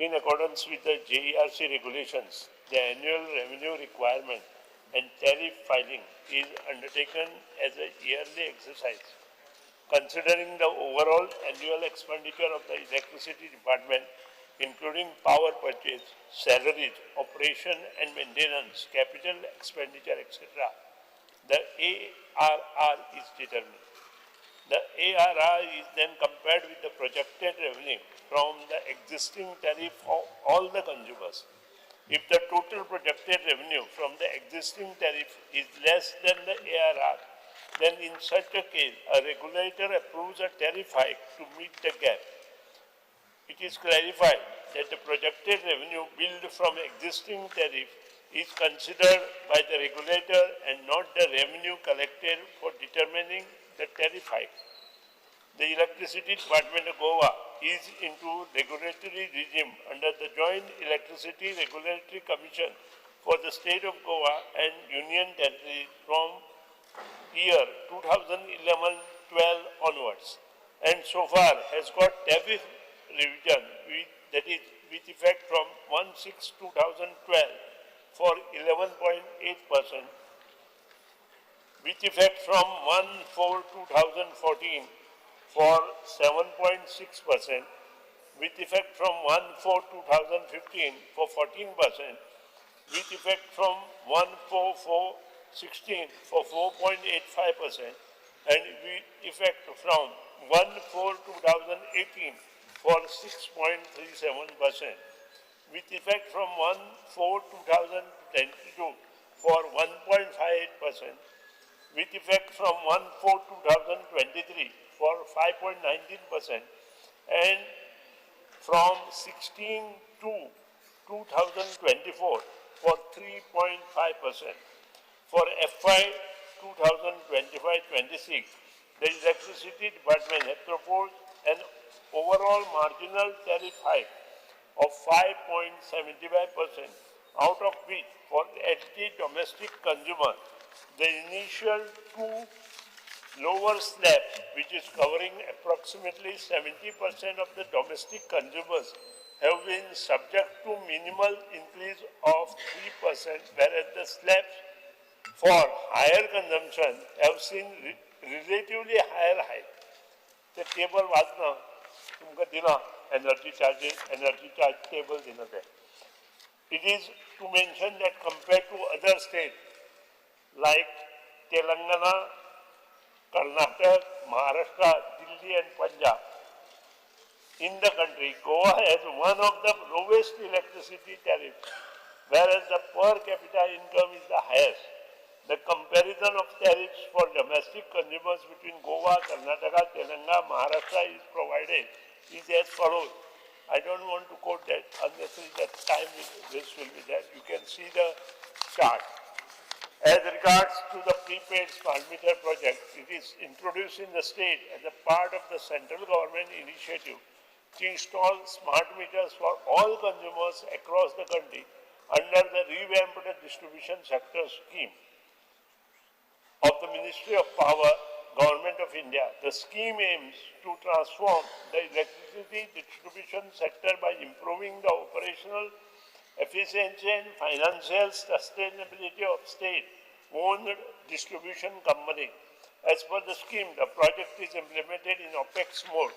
In accordance with the JERC regulations, the annual revenue requirement and tariff filing is undertaken as a yearly exercise. Considering the overall annual expenditure of the electricity department, including power purchase, salaries, operation and maintenance, capital expenditure, etc., the ARR is determined. The ARR is then compared with the projected revenue from the existing tariff of all the consumers. If the total projected revenue from the existing tariff is less than the ARR, then in such a case, a regulator approves a tariff hike to meet the gap. It is clarified that the projected revenue billed from existing tariff is considered by the regulator and not the revenue collected for determining the tariff hike. The Electricity Department of Goa is into regulatory regime under the Joint Electricity Regulatory Commission for the state of Goa and Union Territory from year 2011-12 onwards, and so far has got tariff revision with effect from 1/6/2012 for 11.8%, with effect from 1/4/2014 for 7.6%, with effect from 1/4/2015 for 14%, with effect from 1/4/16 for 4.85%, and with effect from 1/4/2018 for 6.37%, with effect from 1/4/2022 for 1.58%, with effect from 1/4/2023 for 5.19%, and from 16/2/2024 for 3.5%. For FY 2025-26, the Electricity Department has proposed an overall marginal tariff hike of 5.75%, out of which for LT domestic consumer, the initial two lower slabs, which is covering approximately 70% of the domestic consumers, have been subject to minimal increase of 3%, whereas the slabs for higher consumption have seen relatively higher hike. The table वाचना तुमका दिला energy charge table दिना ते. It is to mention that compared to other states like Telangana, Karnataka, Maharashtra, Delhi and Punjab, in the country, Goa has one of the lowest electricity tariffs, whereas the per capita income is the highest. The comparison of tariffs for domestic consumers between Goa, Karnataka, Telangana, Maharashtra is provided is as follows. I don't want to quote that unnecessarily, that time this will be there. You can see the chart. As regards to the prepaid smart meter project, it is introduced in the state as a part of the central government initiative to install smart meters for all consumers across the country under the revamped distribution sector scheme of the Ministry of Power, Government of India. The scheme aims to transform the electricity distribution sector by improving the operational efficiency and financial sustainability of state-owned distribution company. As per the scheme, the project is implemented in OPEX mode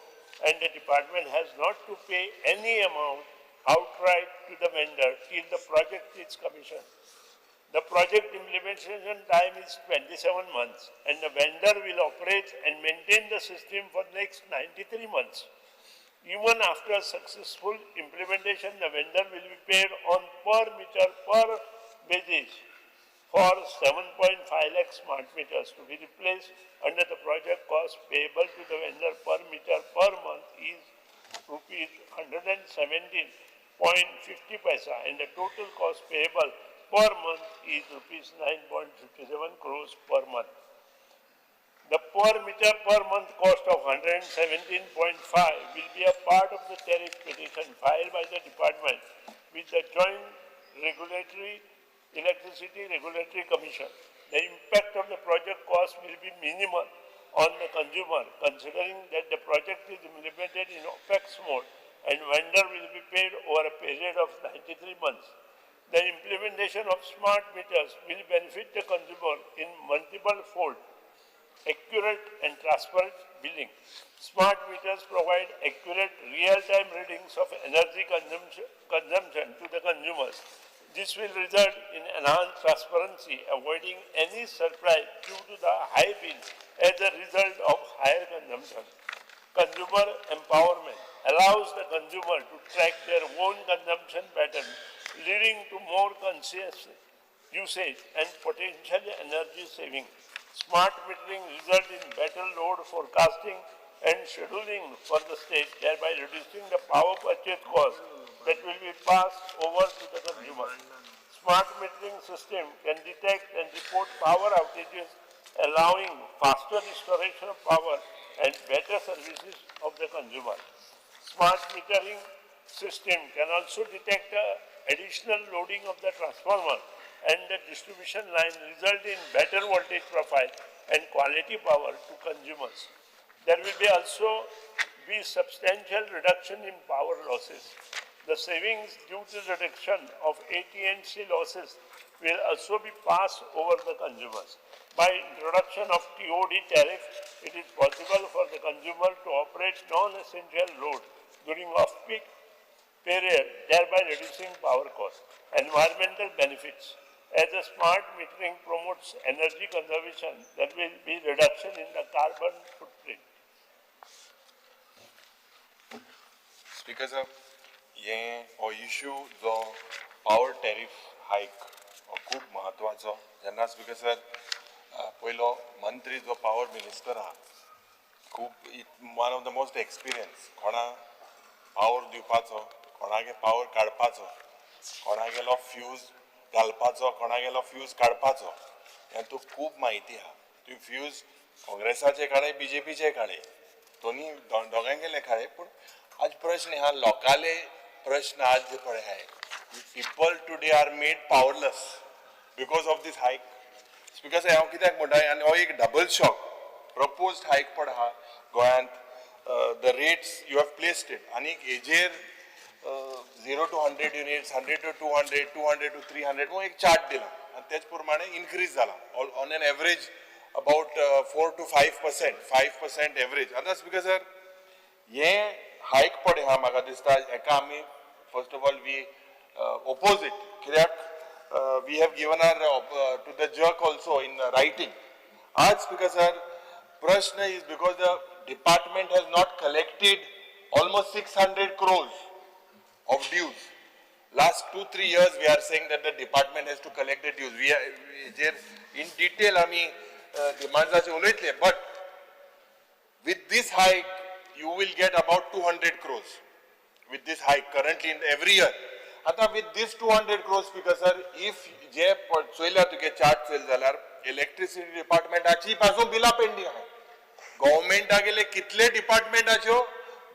and the department has not to pay any amount outright to the vendor till the project is commissioned. The project implementation time is 27 months and the vendor will operate and maintain the system for the next 93 months. Even after successful implementation, the vendor will be paid on per meter per basis for 7.5 lakh smart meters to be replaced under the project. Cost payable to the vendor per meter per month is rupees 117.50 and the total cost payable per month is rupees 9.57 crores per month. The per meter per month cost of 117.5 will be a part of the tariff petition filed by the department with the Joint Electricity Regulatory Commission. The impact of the project cost will be minimal on the consumer, considering that the project is implemented in OPEX mode and vendor will be paid over a period of 93 months. The implementation of smart meters will benefit the consumer in multiple folds: accurate and transparent billing. Smart meters provide accurate real-time readings of energy consumption to the consumers. This will result in enhanced transparency, avoiding any surprise due to the high bill as a result of higher consumption. Consumer empowerment allows the consumer to track their own consumption pattern, leading to more conscious usage and potential energy saving. Smart metering results in better load forecasting and scheduling for the state, thereby reducing the power purchase cost that will be passed over to the consumer. Smart metering system can detect and report power outages, allowing faster restoration of power and better services of the consumer. Smart metering system can also detect additional loading of the transformer and the distribution line, result in better voltage profile and quality power to consumers. There will be also be substantial reduction in power losses. The savings due to the reduction of AT&C losses will also be passed over the consumers. By introduction of TOD tariff, it is possible for the consumer to operate non-essential load during off-peak period, thereby reducing power costs. Environmental benefits. As a smart metering promotes energy conservation, there will be reduction in the carbon footprint. Speaker sir, ये हो issue जो power tariff हायक हो खूब महत्वाचो. जेन्ना speaker sir पयलो मंत्री जो पावर मिनिस्टर आहा, खूब one of the most experience. कोणा पावर दिवपाचो, कोणागे पावर काडपाचो, कोणागेलो फ्यूज घालपाचो, कोणागेलो फ्यूज काडपाचो, हेतून खूब म्हायती आहा. तुवें फ्यूज काँग्रेसाचे काडे, बीजेपीचे काडे, दोन्ही दोगांयगेले काडे. पूण आज प्रश्न हा लोकाले प्रश्न आज जे पळय हाय, people today are made powerless because of this hike. Speaker साहेब हांव कित्याक म्हणटा, आनी हो एक डबल शॉक प्रपोज्ड हायक पड आहा गोंयांत. The rates you have placed it, आनी हेजेर 0 to 100 युनिट्स, 100 to 200, 200 to 300 वो एक चार्ट दिला आणि त्याच प्रमाणे इन्क्रीज जाला on an average about 4 to 5% average. आता स्पीकर सर ये हायक पडे हा म्हाका दिसता एका आमी first of all we oppose it, कित्याक we have given our to the JERC also in writing. आज स्पीकर सर प्रश्न is because the department has not collected almost 600 crores of dues. Last 2-3 years we are saying that the department has to collect the dues. We are in detail demands are, but with this hike you will get about 200 crores with this hike currently in every year. Ata with this 200 crores because sir, if je soila tuge chart sale jalar electricity department achi paso bila pending hai, government agele kitle department acho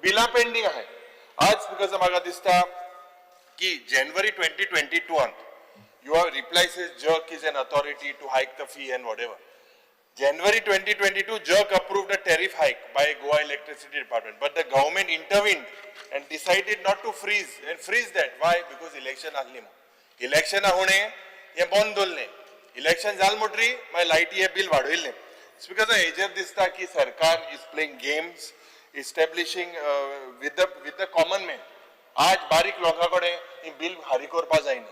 bila pending hai. आज because म्हाका दिसता की January 2021 you have replaced JERC is an authority to hike the fee and whatever. January 2022 JERC approved a tariff hike by Goa Electricity Department, but the government intervened and decided not to freeze that. Why? Because election ahli mo. Election ahone ye bond dolne. Election जाल मोटरी my light ye bill वाढविले. It's because the हेजेर दिसता की सरकार is playing games, establishing with the common man. आज बारीक लोकांकडे ही बिल हारी करपा जायना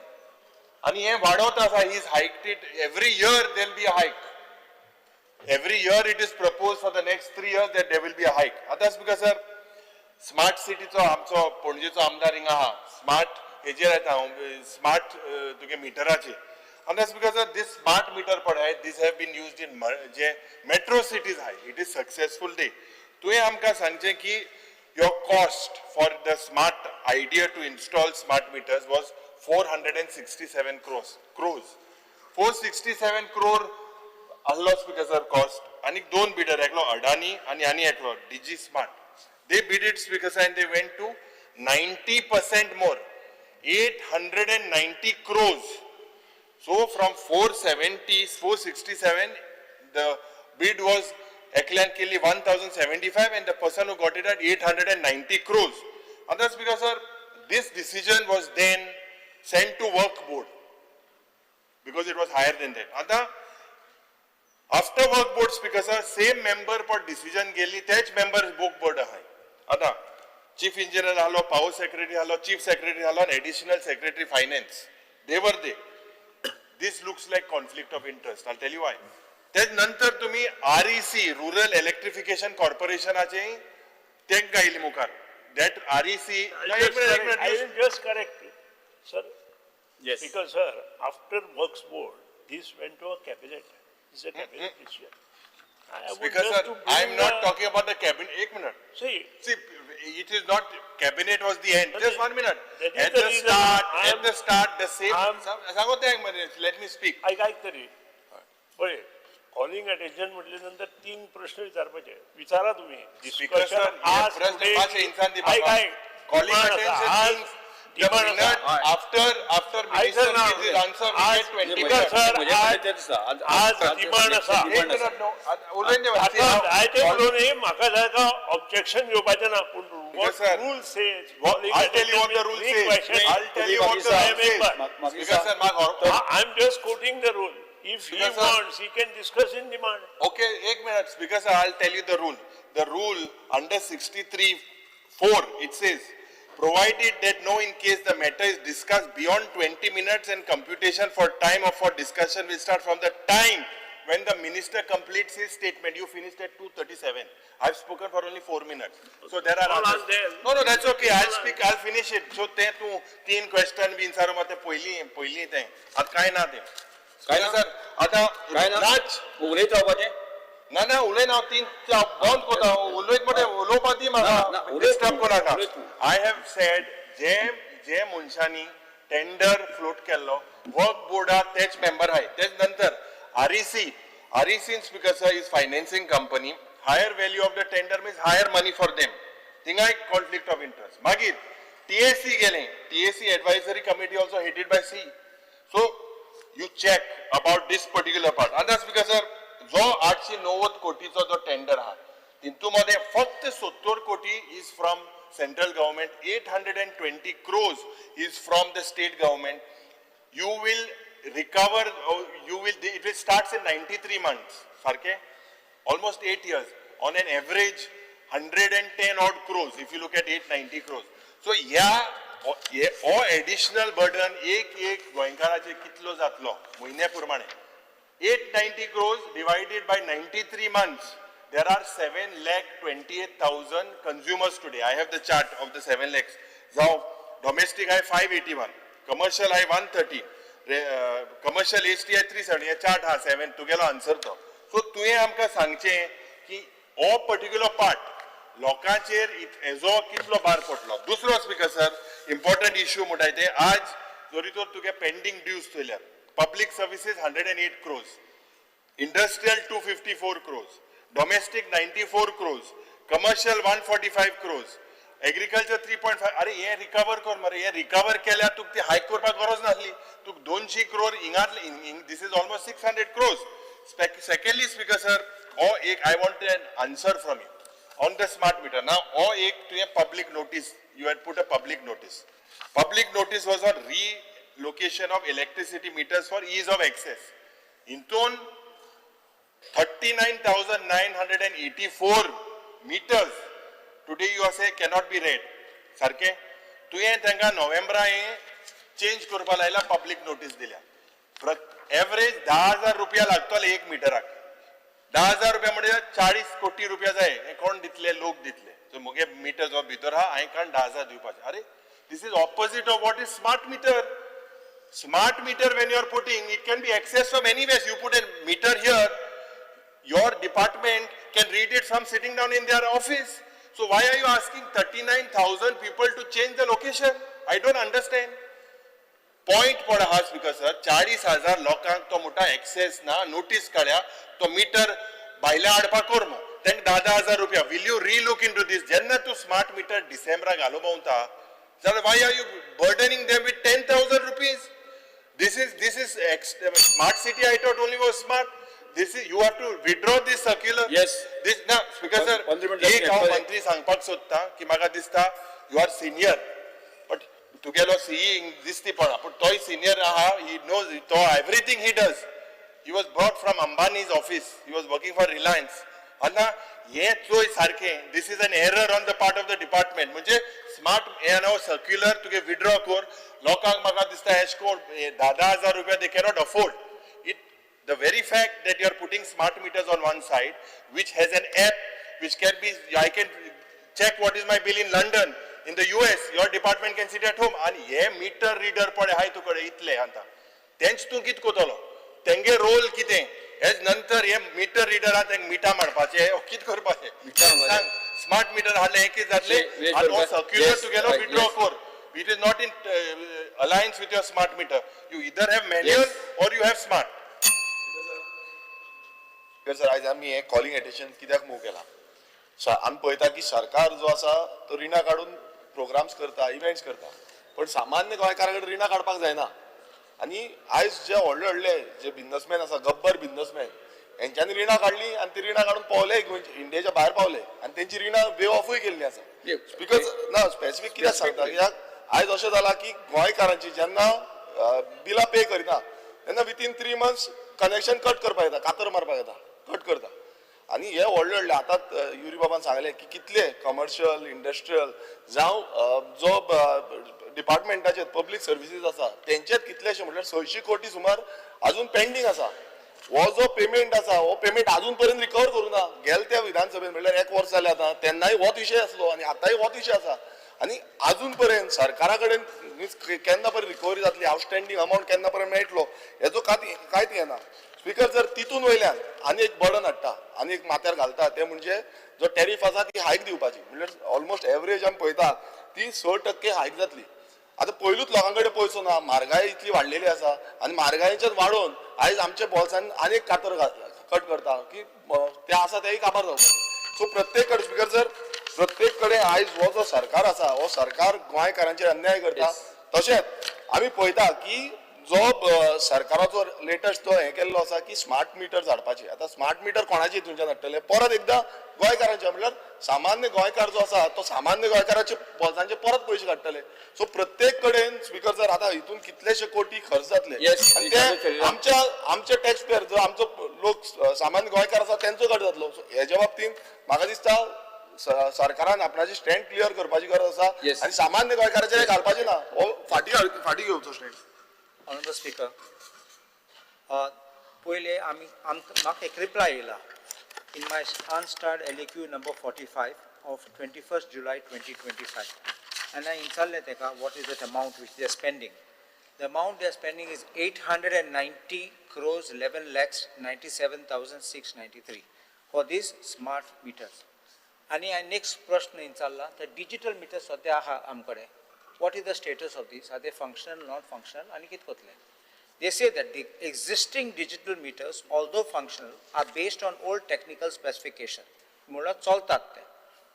आणि हे वाढवत आसा. he is hiked it every year. there will be a hike every year. it is proposed for the next 3 years that there will be a hike. That's because sir smart city चो आमचो पणजेचो आमदार हिंगा आहा, smart हेजेर येता smart तुगे मिटराचे. and that's because sir this smart meter पळय this have been used in जे metro cities high. it is successful day. तुवें आमकां सांगचें की your cost for the smart idea to install smart meters was 467 crores. 467 crore ahlo speaker sir cost. आणि दोन bidder एकलो अडानी आणि एकलो DG Smart. They bid it speaker sir and they went to 90% more, 890 crores. So from 467 the bid was Eklan Kelly 1075 and the person who got it at 890 crores. And that's because, sir, this decision was then sent to work board because it was higher than that. And after work board speaker, sir, same member for decision गेली त्याच member work board आहे. आता chief engineer झालो, power secretary झालो, chief secretary झालो, and additional secretary finance. They were there. This looks like conflict of interest. I'll tell you why. त्यानंतर तुम्ही REC, Rural Electrification Corporation आचे तेक गायली मुखार. That REC. I will just correct you, sir. Yes. Because, sir, after works board, this went to a cabinet. It's a cabinet decision. I would Because, just sir, to I am bring not talking about the cabinet. एक minute. See, See, it is not, cabinet was the end. Just 1 minute. that is At the the reason start, the same. I'm- सांगतो एक minute, let me speak. ऐक तरी बरे calling attention म्हटल्यानंतर 3 प्रश्न विचारपाचे विचारा तुम्ही Speaker, sir, आज प्रश्न today- 5 इंसान दी ऐक बाबा. ऐक Calling demand attention असा, आज means the demand minute असा. after minister ऐका ना, gives his answer, we आज get 20 speaker, minutes. sir, म्हणजे आज- मला तेच दिसतं. आज demand असा. एक minute, no. उलयन दे मातशी. आता हांवें तें Call- म्हणून न्ही, म्हाका जाय का ऑब्जेक्शन घेवपाचें ना पूण Because, sir, rule says I'll tell you what the rule says. I'll tell you what the I rule am says. member. Speaker, sir, I'm just quoting the rule. If he Because, sir, wants, he can discuss in demand. Okay, एक minute. Speaker, sir, I'll tell you the rule. The rule under 63(4), it says, provided that no in case the matter is discussed beyond 20 minutes and computation for time of for discussion will start from the time when the minister completes his statement. You finished at 2:37. I've spoken for only 4 minutes. So there are All others. are there. No, that's okay. I'll speak, I'll finish it. So ते तू 3 question bin सारो मते पहिली ते. आता काय ना ते. काय ना? सर आता काय ना? नाच उलयत रावपाचें? ना उलय ना 3 बंद कोता उलयत मोठे उलोवपा दी ना, म्हाका उलय डिस्टर्ब तूं, कोनाका उलय तूं. I have said जे मनशांनी टेंडर फ्लोट केल्लो वर्क बोर्डा तेच मेंबर आहाय तेच नंतर REC speaker sir is financing company higher value of the tender means higher money for them थिंगाय conflict of interest मागीर TAC गेले TAC advisory committee also headed by C so you check about this particular part and that's because sir जो 890 कोटीचो जो tender हा तितूमध्ये फक्त 70 कोटी is from central government 820 crores is from the state government you will recover it will starts in 93 months sarke almost 8 years on an average 110 odd crores if you look at 890 crores so or additional burden एक गोंयकाराचे कितलो जातलो म्हयन्या प्रमाणे 890 crores divided by 93 months there are 7,28,000 consumers today I have the chart of the 7 lakhs now domestic I 581 commercial I 130 commercial HTI 370 हे chart हा 7 तुगेलो answer तो so तुवें आमकां सांगचें की हो particular part लोकांचेर हेजो कितलो भार पडलो दुसरो स्पीकर सर important issue म्हणटाय ते आज जोरी तर तुगे pending dues चयल्यात public services 108 crores industrial 254 crores domestic 94 crores commercial 145 crores agriculture 3.5 अरे हे रिकवर कर मरे हे रिकवर केल्यार तुका ती हायक करपाक गरज नासली तुका 200 crore इंगातले this is almost 600 crores secondly speaker sir or ek I want an answer from you on the smart meter now or ek to a public notice you had put a public notice was on relocation of electricity meters for ease of access intun 39,984 meters today you are say cannot be read sarke तुवें तांकां नोव्हेंबरा change करपा लायला public notice दिल्या average 10,000 रुपया लागतले 1 मिटराक 10,000 रुपया म्हणजे 40 कोटी रुपया जाय हे कोण दितले लोक दितले सो मुगे मिटर जो भितर हा हांवें काण 10,000 दिवपाचे अरे this is opposite of what is smart meter when you are putting it can be accessed from anywhere you put a meter here your department can read it from sitting down in their office so why are you asking 39,000 people to change the location I don't understand point पडा हा speaker sir 40,000 लोकांक तो मोठा access ना notice काढ्या तो metre भायल्या हाडपाक कर मो तांकां 10,000 रुपया will you relook into this जेन्ना तू स्मार्ट मीटर डिसेंबरा घालो पावता जाल्यार why are you burdening them with 10,000 rupees this is smart city I thought only was smart this is you have to withdraw this circular Yes. this now speaker sir एक हांव मंत्री सांगपाक सोदता की म्हाका दिसता यू आर सिनियर बट तुगेलो seeing दिसती पडा पूण तोय सिनियर आहा he knows to everything he does he was brought from Ambani's office he was working for Reliance आतां हे चोय सारखें this is an error on the part of the department म्हणजे स्मार्ट हे न्हू सर्क्युलर तुगे विड्रॉ कर लोकांक म्हाका दिसता एश कोण 10,000 रुपया दे cannot afford it the very fact that you are putting smart meters on one side which has an app which can be I can check what is my bill in London in the US your department can sit at home and ye meter reader pade hay tukade itle anta tench tu kit kotolo tenge role kite hedge नंतर हे metre reader आहा तांकां meta मारपाचे कित करपाचे सांग smart meter हाडले एक जातले आनी हो सर्क्युलर तुगेलो विड्रॉ कर it is not in alliance with your smart meter you either have manual और यू हॅव स्मार्ट सर आज आम्ही हे कॉलिंग एटेन्शन कित्याक मूव केला आमी पळयता की सरकार जो आसा तो रिणां काडून प्रोग्राम्स करता इव्हेंट्स करता पण सामान्य गोंयकारा कडेन रिणां काडपाक जायना आनी आयज जे व्हडले व्हडले जे बिझनसमॅन आसा गब्बर बिझनसमॅन हेंच्यांनी रिणां काडली आनी ती रिणां काडून पावले इंडियेच्या भायर पावले आनी तेंची रिणां वेव ऑफूय केल्ली आसा बिकॉज ना स्पेसिफीक कित्याक सांगता कित्याक आयज अशें जाला की गोंयकारांची जेन्ना बिलां पे करिना तेन्ना विथीन 3 months कनेक्शन कट करपाक येता कातर मारपाक येता कट करता आनी हे व्हडले व्हडले आतां युरी बाबान सांगलें की कितले कमर्शियल इंडस्ट्रियल जावं जो डिपार्टमेंटाचे पब्लीक सर्विसीस आसा तेंचेच कितलेशे म्हटल्यार 600 कोटी सुमार अजून पेंडींग आसा हो जो पेमेंट आसा हो पेमेंट अजून पर्यंत रिकवर करूं ना गेल त्या विधानसभेन म्हटल्यार 1 वर्स जालें आतां तेन्नाय होच विशय आसलो आनी आतांय होच विशय आसा आनी अजून पर्यंत सरकारा कडेन केन्ना पर्यंत रिकवरी जातली आउटस्टँडींग अमाउंट केन्ना पर्यंत मेळटलो हेजो कांयच येना स्पीकर जर तितून वयल्यान आनी एक बर्डन हाडटा आनी एक माथ्यार घालता ते म्हणजे जो टॅरीफ आसा ती हायक दिवपाची म्हटल्यार ऑलमोस्ट एवरेज आमी पळयता ती 6% हायक जातली आतां पयलूच लोकां कडेन पयसो ना म्हारगाय इतली वाडलेली आसा आनी म्हारगायेच्याच वाडोवन आयज आमच्या बॉल्सान आनीक कातर कट करता की ते आसा तेय काबार जावपाचे सो प्रत्येक कडेन स्पीकर जर प्रत्येक कडेन आयज हो जो सरकार आसा हो सरकार गोंयकारांचेर अन्याय करता तशेंच आमी पळयता की जो सरकाराचो लेटेस्ट जो हे केल्लो आसा की स्मार्ट मिटर हाडपाचे आता स्मार्ट मिटर कोणाचे हितूनच्यान हाडटले परत एकदा गोंयकारांचे म्हटल्यार सामान्य गोंयकार जो आसा तो सामान्य गोंयकाराचे बोल्सांचे परत पयशे काडटले सो प्रत्येक कडेन स्पीकर जर आता हितून कितलेशे कोटी खर्च जातले आनी ते आमचे टॅक्स पेयर जो आमचो लोक सामान्य गोंयकार आसा तेंचो कट जातलो सो हेच्या बाबतींत म्हाका दिसता सरकारान आपणाची स्टँड क्लियर करपाची गरज आसा आनी सामान्य गोंयकाराचेर घालपाचे ना हो फाटी घेवचो स्टँड Honorable Speaker, पहिले म्हाका एक रिप्लाय येयला in my unstarred LAQ number 45 of 21st July 2025 and I insulted teka what is that amount which they are spending. The amount they are spending is 890 crores 11 lakhs 97,693 for these smart meters. आणि next प्रश्न insalला the digital meters सध्या आहा आमकडे. What is the status of these? Are they functional, not functional? And they say that the existing digital meters, although functional, are based on old technical specification.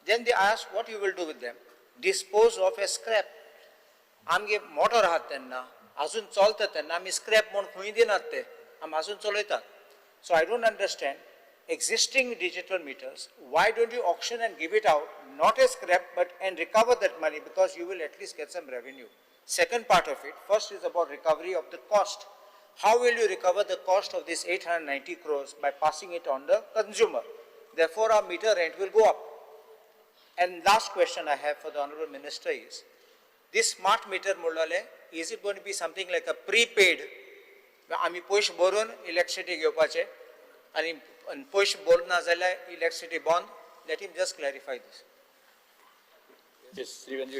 Then they ask what you will do with them. Dispose of a scrap. Amge motor ahat tenna, azun cholta tenna, ami scrap mon khuni dinat te, am azun choloitat. So I don't understand. Existing digital meters, why don't you auction and give it out, not as scrap, but and recover that money because you will at least get some revenue. Second part of it, first is about recovery of the cost. How will you recover the cost of this 890 crores by passing it on the consumer? Therefore, our meter rent will go up. And last question I have for the Honorable Minister is, this smart meter mulale, is it going to be something like a prepaid, ami poish borun electricity घेवपाचे आणि पयशे bore ना जाल्यार electricity बंद let him just clarify दिस Yes,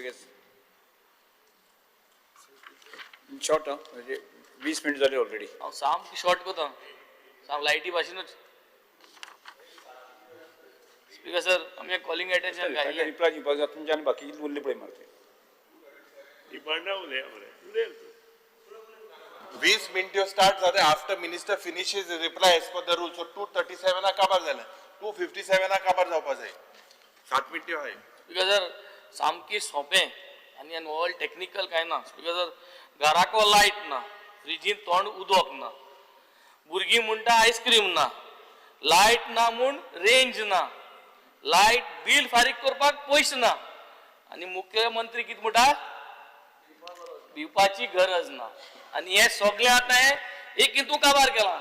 yes. Short म्हणजे 20 minute झाले already हांव सामकी शॉर्ट कोता साम लायटी भाशेनूच स्पीकर सर आमी कॉलिंग एटेन्शन घायलें रिप्लाय दिवपाक जाय तुमचे आनी बाकी उरले पळय मारते डिमांडा उलय 20 मिनिटं स्टार्ट जाते after minister finishes reply as per the rule so 237 काबार जालें 257 काबार जावपाक जाय 7 मिनिटं आहाय स्पीकर सर सामकी सोंपें आनी ऑल टेक्निकल कांय ना स्पीकर सर घराको लायट ना फ्रिजीन तोंड उदक ना भुरगीं म्हणटा आयस्क्रीम ना लायट ना म्हूण रेंज ना लायट बील फारीक करपाक पयशे ना आणि मुख्यमंत्री कितें म्हणटा दिवपाची गरज ना आणि हे सगळे आता हे एक हितू काबार केला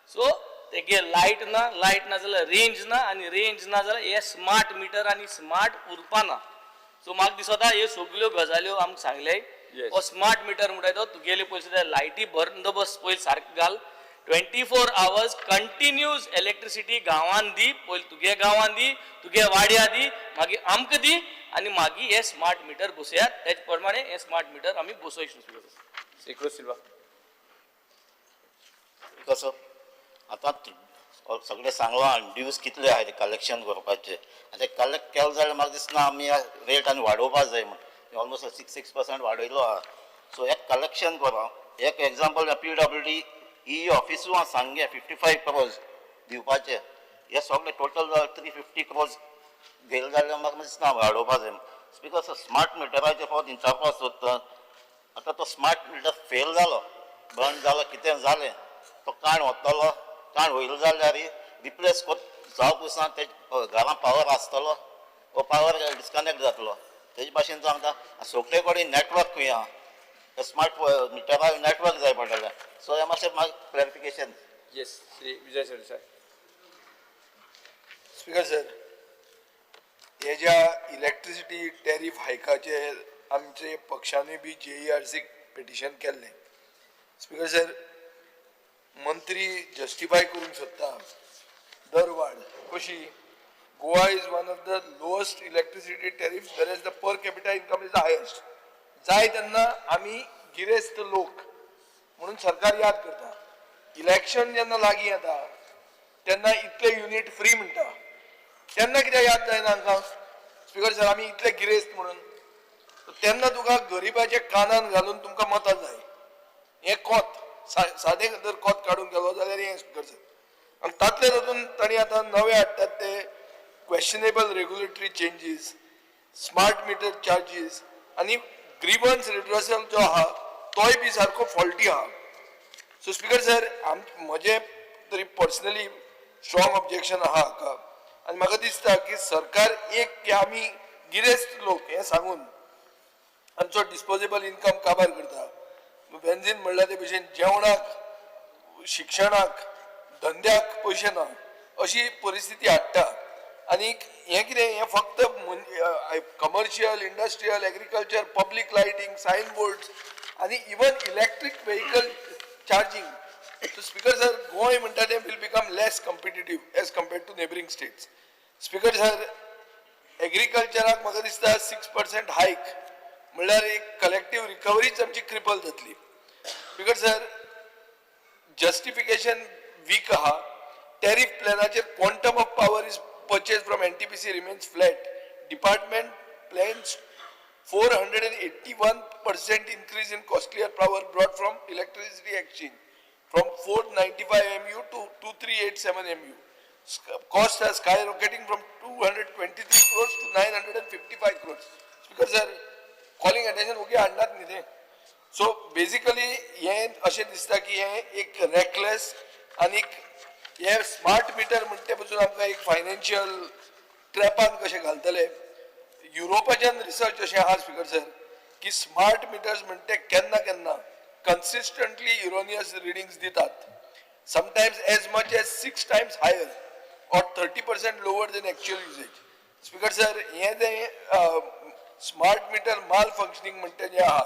सो तेगे लायट ना जाल्यार रेंज ना आणि रेंज ना जाल्यार हे स्मार्ट मिटर आणि स्मार्ट उरपाना सो म्हाका दिसता हे सगळ्यो गजाल्यो आमकां सांगले Yes. हो स्मार्ट मिटर म्हणटा तो तुगेले पयशे लायटी बंदोबस्त पयलीं सारको घाल 24 hours कंटिन्यूस इलेक्ट्रिसिटी गांवांत दी पयलीं तुगे गांवांत दी तुगे वाड्या दी मागीर आमकां दी आणि मागीर हे स्मार्ट मिटर बसयात तेच प्रमाणे हे स्मार्ट मिटर आमी बसोवंक Secro Silva. कसं आता सगळे सांगला ड्यूज कितले आहाय ते कलेक्शन करपाचे आनी ते कलेक्ट केले जाल्यार म्हाका दिसना आमी रेट आनी वाडोवपाक जाय म्हणून ऑलमोस्ट 6% वाडयलो आहा सो हे कलेक्शन करा एक एग्जाम्पल PWD ई ऑफिसूं सांगे 55 crores दिवपाचे हे सगळे टोटल 350 crores गेले जाल्यार म्हाका दिसना वाडोवपाक जाय बिकॉज स्मार्ट मिटराचे फॉर विचारपाक सोदता आतां तो स्मार्ट मिटर फेल जालो बंद जालो कितें जालें तो काण वतलो काण वयलो जाल्यार रिप्लेस जावपूसा ते घरां पावर आसतलो वो पावर डिस्कनेक्ट जातलो तेजे भाशेन सांगता सगळे कडेन नेटवर्क खंय आहा स्मार्ट मिटराक नेटवर्क जाय पडटलें सो हे मातशें म्हाका clarification Yes, Sri Vijay Sir. Speaker sir हे ज्या इलेक्ट्रिसिटी टॅरिफ हायकाचे आमचे पक्षांनी बी JERC पिटिशन केल्लें स्पीकर सर मंत्री जस्टिफाय करूंक सोदता दर वाड कशी Goa is one of the lowest electricity tariff whereas the per capita income is the highest जाय तेन्ना आमी गिरेस्त लोक म्हणून सरकार याद करता इलेक्शन जेन्ना लागीं येता तेन्ना इतले युनिट फ्री म्हणटा तेन्ना कित्याक याद जायना आमकां स्पीकर सर आमी इतले गिरेस्त म्हणून तेन्ना तुका गरिबाचे कानान घालून तुमकां मतां जाय हे कोत सादें जर कोत काडूंक गेलो जाल्यार हें स्पीकर सर आनी तातले तातूंत तांणी आतां नवे हाडटात ते questionable regulatory changes smart meter charges आनी ग्रीवन्स रिड्रेसल जो आहा तोय बी सारको फॉल्टी आहा सो स्पीकर सर म्हजें तरी पर्सनली स्ट्रॉंग ऑब्जेक्शन आहा हाका आनी म्हाका दिसता की सरकार एक की आमी गिरेस्त लोक हें सांगून आमचो डिस्पोजेबल इन्कम काबार करता बेन्झीन म्हणल्यार ते भशेन जेवणाक शिक्षणाक धंद्याक पयशे ना अशी परिस्थिती हाडटा आनी हें कितें हें फक्त commercial industrial agriculture public lighting sign boards आनी even electric vehicle charging so speaker sir Goa म्हणटा तें will become less competitive as compared to neighbouring states speaker sir एग्रीकल्चराक म्हाका दिसता 6% हायक म्हणल्यार एक कलेक्टीव रिकवरीच आमची क्रिपल जातली स्पीकर सर जस्टिफिकेशन वीक आहा टॅरिफ प्लॅनाचेर quantum of power is purchased from NTPC remains flat. Department plans 481% increase in costlier power brought from electricity exchange from 495 MU to 2387 MU. Costs are skyrocketing from 223 crores to 955 crores. Speaker sir, calling attention okay हाडनात न्ही ते. So basically हें अशें दिसता की हें एक reckless आनी हे स्मार्ट मिटर म्हणटे पसून आमकां एक फायनान्शियल ट्रॅपान कशें घालतले युरोपाच्यान रिसर्च अशें आहा स्पीकर सर की स्मार्ट मिटर्स म्हणटे केन्ना केन्ना कन्सिस्टंटली युरोनियस रिडिंग्स दितात sometimes as much as 6 times higher or 30% lower than actual usage speaker sir हें तें स्मार्ट मिटर माल फंक्शनिंग म्हणटे जें आहा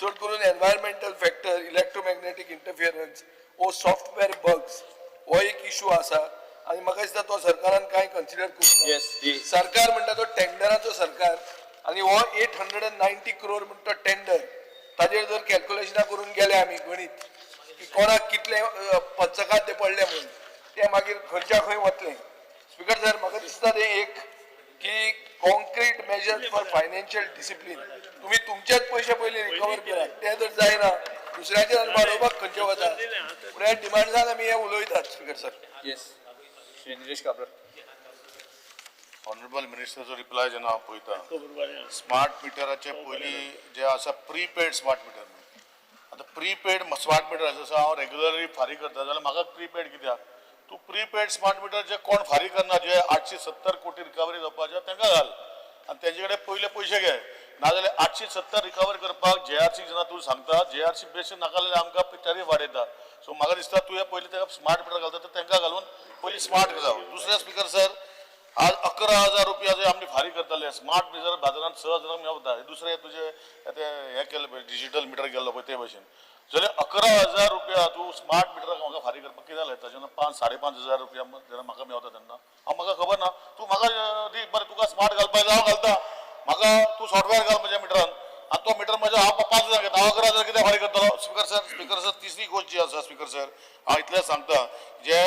चड करून एनवायरमेंटल फॅक्टर इलेक्ट्रोमॅग्नेटीक इंटरफियरन्स ओ सॉफ्टवेअर बग्स हो एक इशू आसा आनी म्हाका दिसता तो सरकारान कांय कन्सिडर Yes, करूंक सरकार म्हणटा तो टेंडराचो सरकार आनी हो 890 crore म्हणटा तो टेंडर ताजेर जर कॅल्क्युलेशनां करून गेले आमी गणित की कोणाक कितले पंचखाद्य पडले म्हणून ते मागीर खंयच्या खंय वतले स्पीकर सर म्हाका दिसता ते एक की concrete measures for financial discipline तुमी तुमचेच पयशे पयलीं रिकवर करात ते जर जायना दुसऱ्याचेर आनी वाडोवपाक खंयचे वता पूण ह्या डिमांड्सान आमी हें उलयतात speaker sir Yes, Sri Nilesh Kabra. Honourable मिनिस्टरचो रिप्लाय जेन्ना हांव पळयता स्मार्ट मिटराचे पयलीं जे आसा प्रीपेड स्मार्ट मिटर आतां प्रीपेड स्मार्ट मिटर आसा हांव रेग्युलरली फारीक करता जाल्यार म्हाका प्रीपेड कित्याक तूं प्रीपेड स्मार्ट मिटर जे कोण फारीक करना जे 870 कोटी रिकवरी जावपाचे तांकां घाल आनी तेंचे कडेन पयले पयशे घे नाजाल्यार 870 रिकवर करपाक JRC जेन्ना तूं सांगता JRC बेशन नाका जाल्यार आमकां टॅरीफ वाडयता सो म्हाका दिसता तुवें पयलीं ताका स्मार्ट मिटर घालता तर तांकां घालून पयलीं स्मार्ट जावं. दुसरे स्पिकर सर आज 11,000 रुपया जे आमी फारीक करताले स्मार्ट मिटर बाजारांत 6,000 मेळटा दुसरे तुजे हें केल्ले पळय डिजिटल मिटर गेल्लो पळय ते भशेन जाल्यार 11,000 रुपया तूं स्मार्ट मिटराक म्हाका फारीक करपाक कितें जालें जेन्ना 5,500 रुपया जेन्ना म्हाका मेळटा तेन्ना म्हाका खबर ना तूं म्हाका दी बरें तुका स्मार्ट घालपाक हांव घालता म्हाका तूं सॉफ्टवेअर घाल म्हज्या मिटरान आनी तो मिटर म्हजो हांव 5,000 घेता हांव 11,000 कितें फारीक करतलो स्पिकर सर तिसरी गोष्ट जी आसा स्पिकर सर हांव इतलें सांगता जे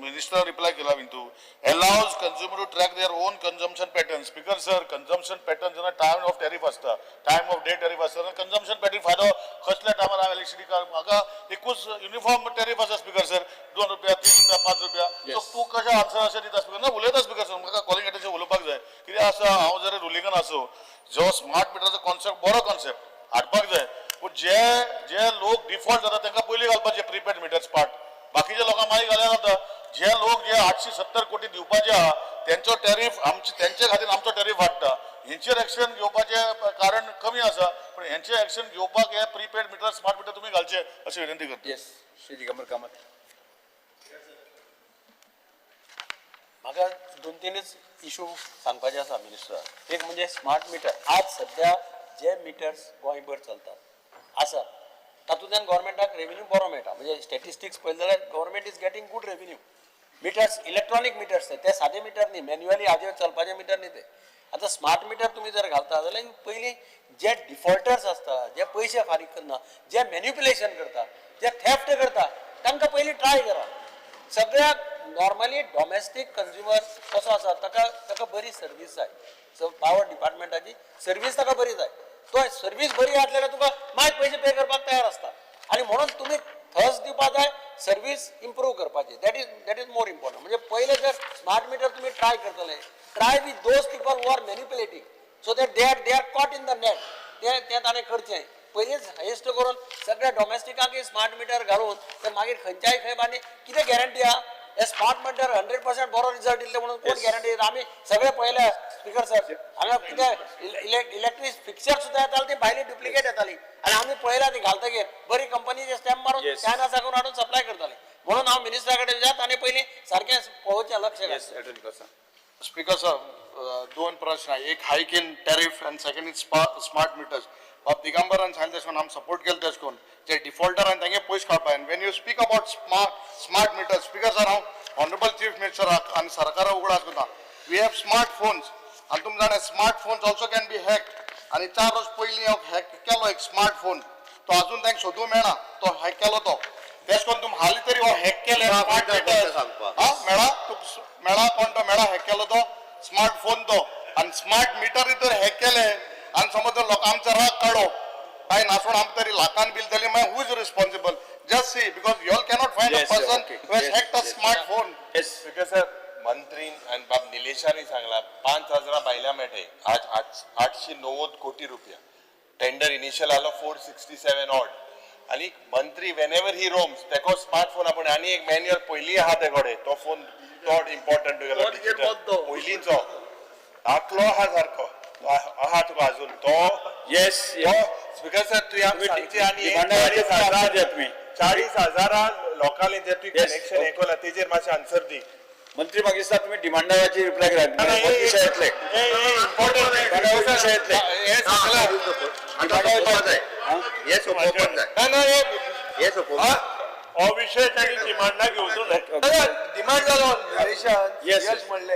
मिनिस्टर रिप्लाय केला विंतू allows consumer to track their own consumption pattern speaker sir consumption pattern जेन्ना टायम ऑफ टॅरीफ आसता टायम ऑफ डे टॅरीफ आसता कंजम्पशन पॅटर्न फायदो कसल्या टायमार हांव इलेक्ट्रिसिटी म्हाका एकूच युनिफॉर्म टॅरीफ आसा स्पिकर सर 2 रुपया 3 रुपया 5 रुपया सो तूं कशें आन्सर अशें दिता स्पिकर ना उलयता स्पिकर सर म्हाका कॉलिंग एटेशन उलोवपाक जाय कितें आसा हांव जर रुलिंगान आसूं जो स्मार्ट मिटराचो कॉन्सेप्ट बरो कॉन्सेप्ट हाडपाक जाय पूण जे लोक डिफॉल्ट जाता तांकां पयलीं घालपाचे प्रिपेड मिटर्स पार्ट बाकीच्या लोकांक मागीर घाल्यार जाता जे लोक जे 870 कोटी दिवपाचे आहा त्यांचो टॅरीफ त्यांचे खातीर आमचो टॅरीफ वाडटा हेंचेर एक्शन घेवपाचें कारण कमी आसा पण हेंचें एक्शन घेवपाक हे प्रिपेड मिटर स्मार्ट मिटर तुमी घालचे अशी विनंती करता. येस श्री दिगंबर कामत. म्हाका 2-3च इशू सांगपाचे आसा मिनिस्टर एक म्हणजे स्मार्ट मिटर आज सध्या जे मिटर्स गोंयभर चलतात आसा तातूंतल्यान गव्हर्मेंटाक रेव्हेन्यू बरो मेळटा म्हणजे स्टॅटिस्टिक्स पळयलें जाल्यार government is getting good revenue metres electronic metres ते सादे मिटर न्ही मॅन्युअली हाजेर चलपाचे मिटर न्ही ते आतां स्मार्ट मिटर तुमी जर घालता जाल्यार पयलीं जे डिफॉल्टर्स आसता जे पयशे फारीक करना जे मॅन्युप्युलेशन करता जे थेफ्ट करता तांकां पयलीं ट्राय करा सगळ्याक नॉर्मली डॉमेस्टीक कंज्युमर कसो आसा ताका बरी सर्वीस जाय सो पावर डिपार्टमेंटाची सर्वीस ताका बरी जाय तो सर्वीस बरी आसल्यार तुका मागीर पयशे पे करपाक तयार आसता आनी म्हणून तुमी थर्स दिवपाक जाय सर्वीस इम्प्रूव करपाची दॅट इज मोर इम्पॉर्टंट म्हणजे पयले जर स्मार्ट मिटर तुमी ट्राय करतले try with those people who are manipulating so that they are caught in the net ते ताणें करचें पयलींच हायेस्ट करून सगळ्या डॉमेस्टिकाक स्मार्ट मिटर घालून ते मागीर खंयच्याय खंय आनी कितें गॅरंटी आहा हे स्मार्ट मिटर 100% बरो रिजल्ट दिले म्हणून कोण गॅरंटी दिता आमी सगळे पळयले स्पिकर सर हांगा कितें इलेक्ट्रीक फिक्सर सुद्दां येताली ती भायली डुप्लिकेट येताली आनी आमी पळयला ती घालतकीर बरी कंपनीचे स्टॅम्प मारून चायना साकून हाडून सप्लाय करताली म्हणून हांव मिनिस्टरा कडेन विचारत आनी पयलीं सारकें पळोवचें लक्ष घालचें. स्पीकर सर 2 प्रश्न एक hike in tariff end second is smart metres बाब दिगंबरान सांगलें तशें आमी सपोर्ट केलें तशें करून जे डिफॉल्टर आनी तांगे पयशे काडपा Wien you speak about smart metres speaker sir हांव ऑनरेबल चीफ मिनिस्टराक आनी सरकाराक उगडास करता वी हॅव स्मार्ट फोन्स आनी तुमी जाणा smart phones also can be hacked आनी 4 वर्स पयलीं हांव हॅक केलो एक स्मार्ट फोन तो अजून तांकां सोदूंक मेळना तो हॅक केलो तो तेच करून तुमी हालीं तरी हो हॅक केले स्मार्ट मिटर्स मेळा कोण तो मेळा हॅक केलो तो स्मार्ट फोन तो आनी स्मार्ट मिटर तर हॅक केले आनी समज जर लोक आमचो राग काडो काय नासोड आमकां तरी लाखान बिल दिली मागीर who is responsible just see because you all cannot find a person who has hacked a smart phone. Because sir मंत्रीन आणि बाब निलेशांनी सांगला 5,000 बायलां मेळटाय आज 890 कोटी रुपया टेंडर इनिशियल आलो 467 ऑड आणि मंत्री वेन एवर ही रोम्स तेको स्मार्टफोन आपण आणि एक मॅन्युअल पयलीं आहा ते कडेन तो फोन तो इम्पॉर्टंट तुगेलो डिजिटल पयलींचो आतलो आहा सारको आहा तुका अजून तो येस स्पीकर सर तुवें आमकां सांगचें आनी 40,000 लोकांनी जे तुवें कनेक्शन हें केलां तेजेर मातशें आन्सर दी. मंत्री म्हाका दिसता तुमी डिमांडाची रिप्लाय करात विशय येतले विशय येतले हो विषय त्यांनी डिमांडा घेवचो न्हय डिमांड जालो यश म्हणले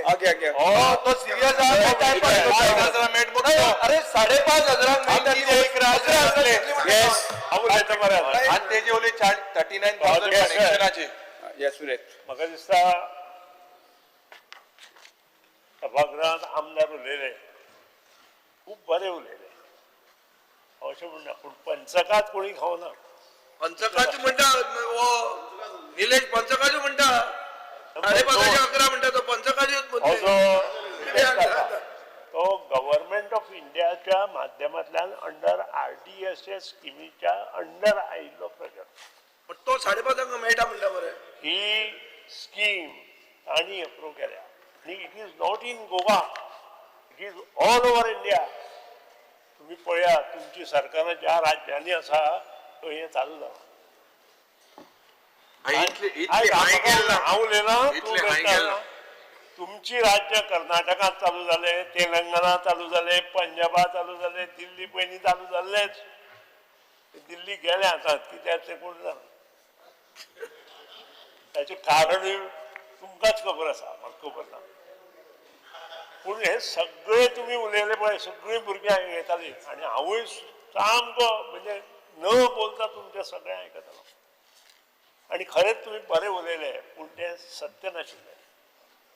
तो सिरियस अरे 5,500 आणि तेजे ओले 39,000 कनेक्शनाचे येस सुरेश म्हाका दिसता सभागृहांत आमदार उलयले खूब बरें उलयले अशें म्हणना पूण पंचकाच कोणी खावना पंचकाची म्हणटा निलेश पंचकाची म्हणटा 11 म्हणटा तो पंचकाची तो गव्हर्नमेंट ऑफ इंडियाच्या माध्यमांतल्यान अंडर RDSS स्किमीच्या अंडर आयिल्लो प्रकल्प पण तो 5,500 मेळटा म्हणटा बरें ही स्कीम तांणी अप्रूव केल्या आणि it is not in Goa it is all over India. तुम्ही पळया तुमची सरकारां ज्या राज्यांनी आसा थंय हें चालू जाला. हांव उलयना तूं उलयता. तुमची राज्य कर्नाटकांत चालू जाले, तेलंगणा चालू जाले, पंजाबा चालू जाले, दिल्ली पयलीं चालू जाल्लेच. दिल्ली गेले आतां कित्याक ते कोण जाणा. ताचें कारण तुमकांच खबर आसा, म्हाका खबर ना. पूण हे सगळे तुम्ही उलयले पळय, सगळीं भुरगीं आयकतालीं आनी हांवूय सामको म्हणजे न बोलता तुमचें सगळें आयकतालो. आनी खरेंच तुमी बरें उलयले, पूण तें सत्य नाशिल्लें.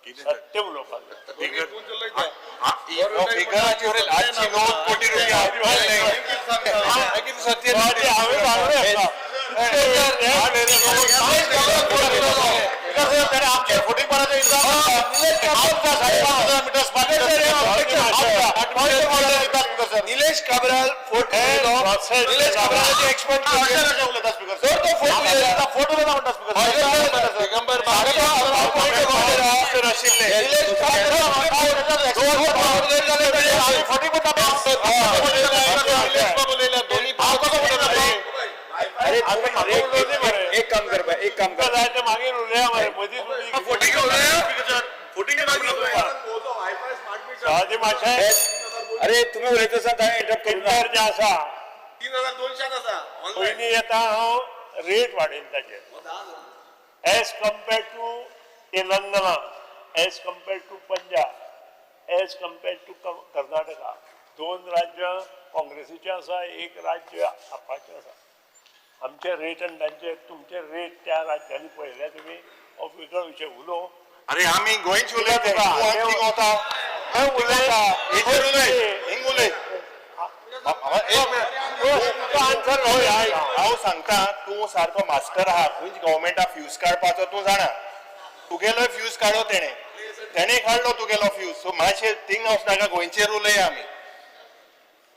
सत्य उलोवपाक निलेश काब्राल निलेश काब्राल एक्सपर्ट एक काम कर एक काम कर जायचं मागीर उलया मरे मदींच सादी मातशें. अरे तुम्ही उलयता आसतना हांवें इंटरप्ट करूं ना. जे आसा 3200 आसा पयलीं येता हांव रेट वाडयला ताचेर as compared to Telangana, as compared to Punjab, as compared to Karnataka. 2 राज्य काँग्रेसीचे आसा, 1 राज्य आपाचें आसा. आमचे रेट आनी तांचे तुमचे रेट त्या राज्यांनी पळयले तुमी हो वेगळो विशय उलोव. अरे आम्ही गोंयचे उलयता हांव सांगता तूं सारको मास्टर आहा खंयच गव्हर्मेंटा फ्यूज काडपाचो तूं जाणा. तुगेलो फ्यूज काडलो तेणे काडलो तुगेलो फ्यूज. सो मातशें थिंग वचनाका गोंयचेर उलया आमी.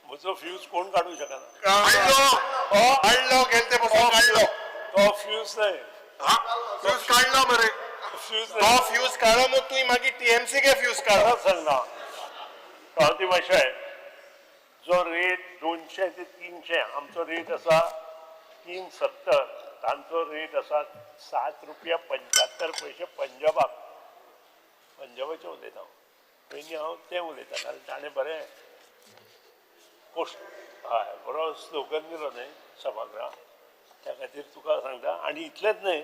म्हजो फ्यूज कोण काडूंक शकना. काडलो गेले ते पासून काडलो तो फ्यूज न्हय. फ्यूज काडलो मरे. फ्यूज तो फ्यूज काडलो मग तुवें मागीर टीएमसी गे फ्यूज काडलो. सांगना पावती मातशें जो रेट 200 ते 300 आमचो रेट आसा 370. तांचो रेट आसा 7 रुपया 75 पैसे पंजाबाक. पंजाबाचें उलयता हांव. पयलीं हांव तें उलयता कारण ताणें बरें हय बरो स्लोगन दिलो न्हय सभागृहाक. त्या खातीर तुका सांगता. आनी इतलेंच न्हय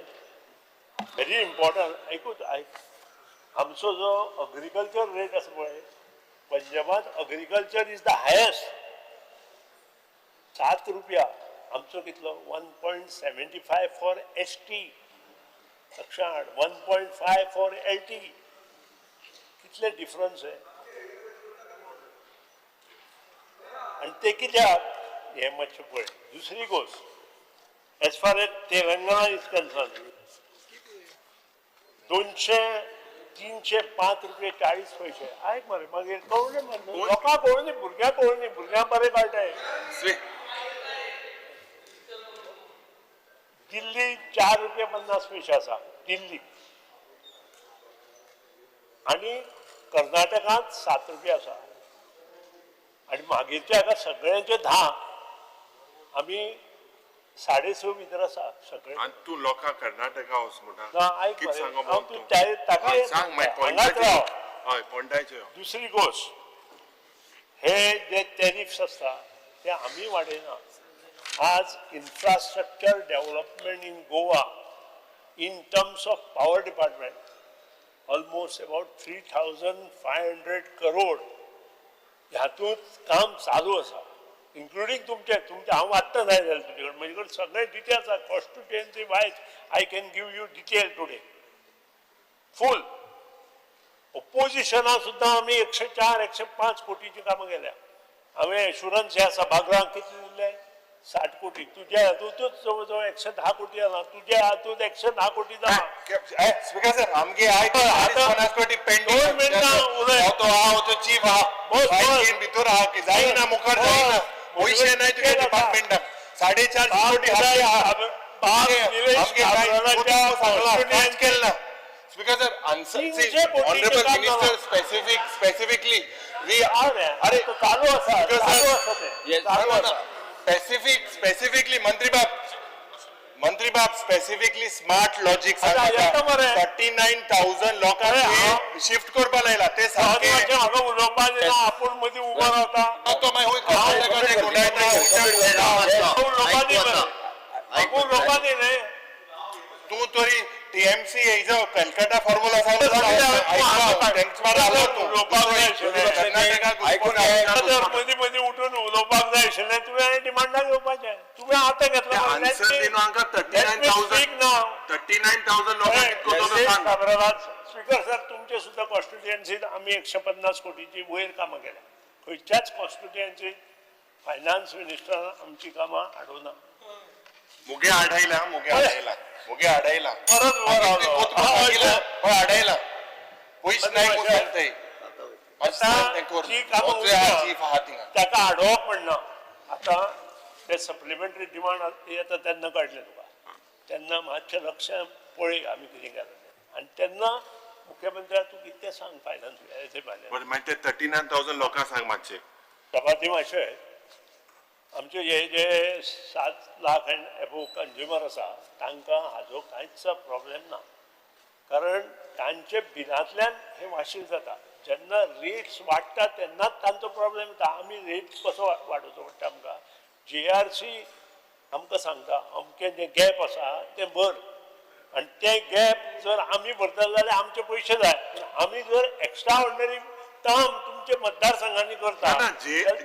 व्हेरी इम्पॉर्टंट आयकूच आमचो जो अग्रिकल्चर रेट आसा पळय पंजाबात अग्रिकल्चर इज द हायेस्ट. 7 रुपया. आमचो कितलो 1.75 फॉर ST. लक्षात 1.5 फॉर LT. कितले डिफरन्स आहे. आणि ते कित्याक हे मातशें पळय. दुसरी गोष्ट as far as Telangana is concern 200, 305 रुपये 40 पैसे. आयक मरे मागीर कळुनी मरे लोकांक कळुनी भुरग्यांक कळुनी भुरग्यांक बरें कळटाय. दिल्ली 4 रुपये 50 पैसे आसा दिल्ली. आणि कर्नाटकांत 7 रुपये आसा. आणि मागीरचे हाका सगळ्यांचे 10. आमी 6.5 भितर आसा सगळे. आणि तू लोकांक कर्नाटका वच म्हणटा आयक कितें मरे सांगो हांव तूं ताका सांग मागीर हांगाच राव. हय पॉयंटाचेर. दुसरी गोष्ट हे जे टॅरिफ्स आसता ते आमी वाडयना. आज infrastructure development in Goa in terms of power department almost about 3,500 crore ह्यातूंत काम चालू आसा. इन्क्लुडींग तुमचे हांव वाचता जाय जाल्यार तुजे कडेन म्हजे कडेन सगळे डिटेल्स आसा. First to 10th wise I can give you detail today full. ओपोजिशनाक सुद्दां आमी 104, 105 कोटीची कामां केल्या. हांवें एश्युरन्स ह्या सभागृहाक कितले दिले 60 कोटी. तुज्या हातूंतूच जवळ जवळ 110 कोटी जाला. तुज्या हातूंत 110 कोटी जाला. स्पीकर सर आमगे आय कोटी पेंडिंग चीफ आहा भितर आहा की जायना मुखार जायना पयशे नाय तुज्या डिपार्टमेंटाक 4.5 कोटी कांयच केल ना. Speaker sir, answer, see, 300 कोटीचे honorable काम minister झालं. specifically, we अरे तो चालू असा Speaker चालू sir, असं ते Yes. चालू no, no, असा. specifically, Mantri Bab, specifically smart logic आता सांगता येतं बरं. 39,000 अरे, लोकांनी शिफ्ट करपा लायला ते सारखे सहजमाच्या हांगा उलोवपाक दिना आपूण मदीं उबो रावता तो मागीर होय कर्नाटकाचे गुंडायता लोकांनी लोकांनी न्ही तू तरी टीएमसी हेजो कलकत्ता फॉर्म्युला सांगता त्यांच्यावर आलो तू उलोवपाक जाय आशिल्लें. कर्नाटकात जर मदीं मदीं उठून उलोवपाक जाय आशिल्लें तुवें आनी डिमांडाक येवपाचें तुवें आतां घेतलो आन्सर दिनो हांकां 39,000 लोकांक कितको तो सांग स्पीकर सर तुमचे सुद्धा कॉन्स्टिट्युएन्सीत आमी 150 कोटीची वयर कामां केल्या खंयच्याच कॉन्स्टिट्युएन्सीत फायनान्स मिनिस्टरान आमची कामां हाडूना मुगे आडायला परत वर रावलो. आडायला पयस नाही आता जी कामां उरल्या, ताका आडोवप म्हणना आतां ते सप्लिमेंटरी डिमांड येता तेन्ना कळटलें तुका तेन्ना मातशें लक्ष पळय आमी कितें केलां तें. आनी तेन्ना मुख्यमंत्र्याक तूं कितें सांग फायनान्स मागीर ते 39,000 लोकांक सांग मातशें सभापती मातशें आमचे जे 7 लाख एंड एबोव कंज्युमर आसा तांकां हाजो कांयच प्रॉब्लेम ना कारण तांचे बिलांतल्यान हे वाशील जाता जेन्ना रेट्स वाडटा तेन्नाच तांचो प्रॉब्लेम येता आमी रेट कसो वाडोवचो पडटा आमकां JRC आमकां सांगता अमकें जें गॅप आसा तें भर आनी तें गॅप जर आमी भरतले जाल्यार आमचे पयशे जाय पूण आमी जर एक्स्ट्रा ऑर्डिनरी काम तुमचे मतदारसंघांनी करता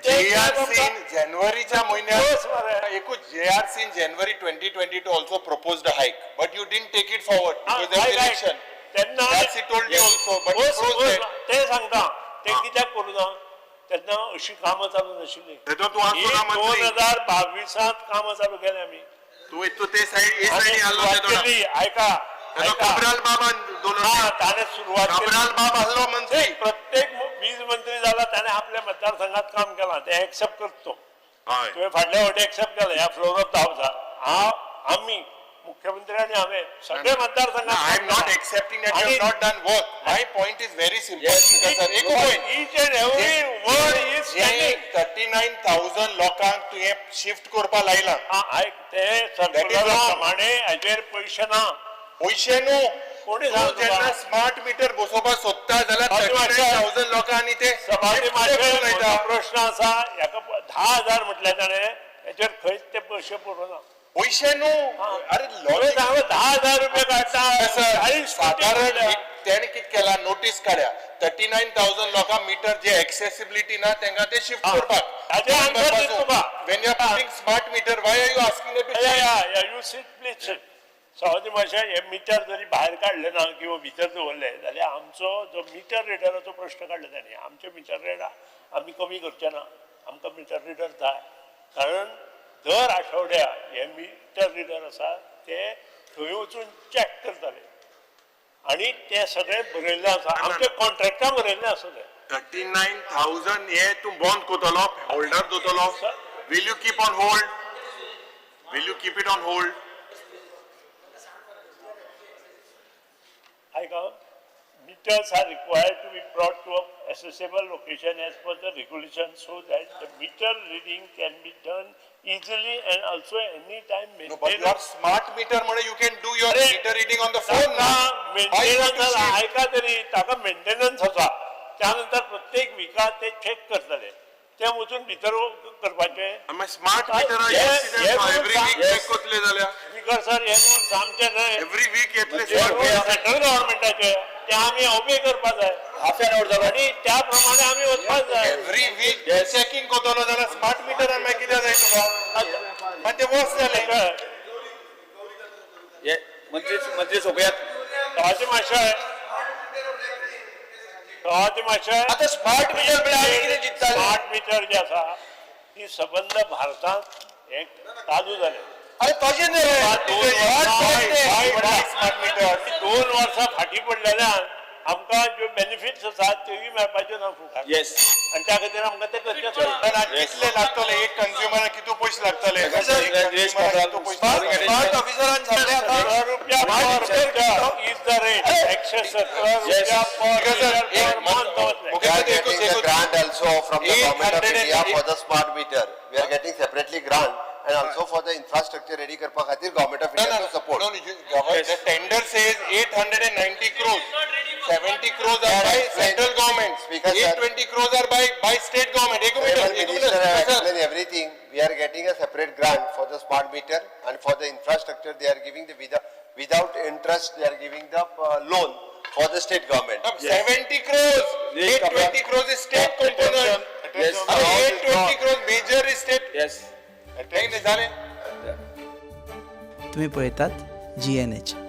JRC जानेवारीच्या बस महिन्यात मरे. एकूच JRC January 2022 also proposed a hike but you didn't take it forward because there was election. तेन्ना That's he told me also but he froze it. ते सांगता ते कित्याक करूना तेन्ना अशी कामां चालू नाशिल्ली तेजो तूं आसलो ना मंत्री 2022 कामां चालू केली आमी तू ते साइड ए साइड आलो तेजो केली आयका कबराल बाबा दोन ताणे सुरवात केली. कबराल बाबा आसलो मंत्री प्रत्येक वीज मंत्री जाला त्याने आपल्या मतदारसंघात काम केला ते एक्सेप्ट करतो हय तुवें फाटल्या फावटी एक्सेप्ट केलं ह्या फ्लोर ऑफ द हाऊसार आम्ही मुख्यमंत्री आणि हांवें सगळे मतदारसंघात I am not accepting that you have not done work. My point is very simple. Because sir, एक point. each and every word is standing. 39,000 लोकांक तुवें शिफ्ट करपा लायला ते सर्क्युलरा प्रमाणे हाजेर पयशे ना पयशे न्हू कोणी तूं सांगता जेन्ना तुका? स्मार्ट मीटर बसोवपाक सोदता जाल्यार 39,000 लोकांनी ते सभापती shift माझे करून लायता. प्रश्न आसा हाका 10,000 म्हटले ताणे हेचेर खंयच ते पयशे पुरोना पयशे न्हू अरे तुवें लॉजिक सांगो 10,000 रुपये काडटा 40 साधारण तेणे कितें केला नोटीस काढ्या 39,000 लोकांक मीटर जे एक्सेसिबिलिटी ना तांकां ते शिफ्ट करपाक हाजेर answer दिता तुका. when you are putting smart meter why are you asking them to change? You seat please सवादी मातशें हे मिटर जरी भायर काडले ना किंवा भितर दवरले जाल्यार आमचो जो मिटर रिडराचो प्रश्न काडलो तांणी आमचे मिटर रिडर आमी कमी करचे ना आमकां मिटर रिडर जाय कारण दर आठवड्या हे मिटर रिडर आसा ते थंय वचून चॅक करताले आणि ते सगळे बरयल्ले आसा आमचे कॉन्ट्रॅक्टां बरयल्ले आसा ते 39,000 हे तूं बंद करतलो holder दवरतलो will you keep on hold will you keep it on hold ऐका meters are required to be brought to an accessible location as per the regulation so that the meter reading can be done easily and also any time no but your smart meter म्हणे you can do your meter reading on the phone ताका now why you have to maintenance shift? ऐका तरी ताका maintenance आसा त्यानंतर प्रत्येक विका ते चेक करतले ते वचून भितर करपाचे आमी smart meter every week check करतले जाल्यार स्पीकर सर हे रूल्स आमचे न्हय एवरी वीक येतले सेंट्रल गव्हर्नमेंटाचे ते आमी ओबे करपाक जाय हाफ एन आवर जालो आणि त्या प्रमाणे आमी वचपाक जाय एवरी वीक चेकिंग करतलो जाल्यार स्मार्ट मीटरान मागीर कितें जाय तुका मागीर ते वर्स जालें हे मंत्री सोबयात सवाजी मातशें आता स्मार्ट मीटर बिल आमी कितें चिंतताले स्मार्ट मीटर जे आसा ती सबंद भारतांत हे चालू जाले अरे तशें स्मार्ट मीटर 2 वर्सां फाटीं पडलेल्यान आमकां ज्यो बेनिफिट्स आसात त्योय मेळपाच्यो ना फुकट येस आनी त्या खातीर आमकां ते करचें पडटा कितले लागतले एक कंज्युमराक कितू पयशे लागतले स्मार्ट ऑफिसरान सांगलें ₹100 per meter is the rate. Excess sir. Yes. Because sir, We are getting the grant also from the government of India for the smart meter. We are getting separately grant and also for the infrastructure ready करपा खातीर government of India to support. No, the tender says 890 crores. 70 crores are by central government. Speaker, sir. 820 crores are by state government. Honorable Minister has explained everything. We are getting a separate grant for the smart meter and for the infrastructure they are giving the without interest they are giving the loan for the state government. 70 crores. 820 crores is state component. Yes. And 820 crores major is state. Yes. झाले तुम्ही पळयतात GNH.